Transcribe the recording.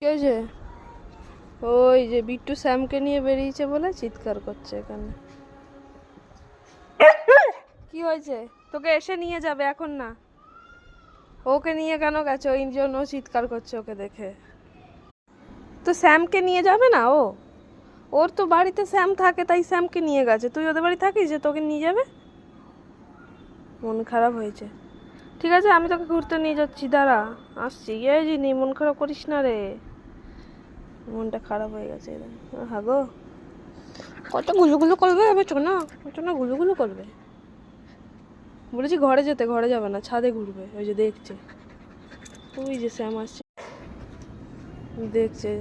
কি হয়েছে? ওই যে বিট্টু শ্যামকে নিয়ে বেরিয়েছে বলে চিৎকার করছে এখানে। কি হয়েছে? তোকে এসে নিয়ে যাবে, এখন না। ওকে নিয়ে কেন গেছে? ওই জন্য চিৎকার করছে ওকে দেখে। তো শ্যামকে নিয়ে যাবে না ও? ওর তো বাড়িতে শ্যাম থাকে, তাই শ্যামকে নিয়ে গেছে। তুই ওদের বাড়ি থাকিস যে তোকে নিয়ে যাবে? মন খারাপ হয়েছে। ঠিক আছে, আমি তোকে ঘুরতে নিয়ে যাচ্ছি, দাঁড়া আসছি। এই জিনি, মন খারাপ করিস না রে। মনটা খারাপ হয়ে গেছে। হাগো কত গুলুগুলু করবে, আবার চোনা চোনা গুলুগুলু করবে। বলেছি ঘরে যেতে, ঘরে যাবে না, ছাদে ঘুরবে। ওই যে দেখছে, ওই যে শ্যাম আসছে, দেখছে।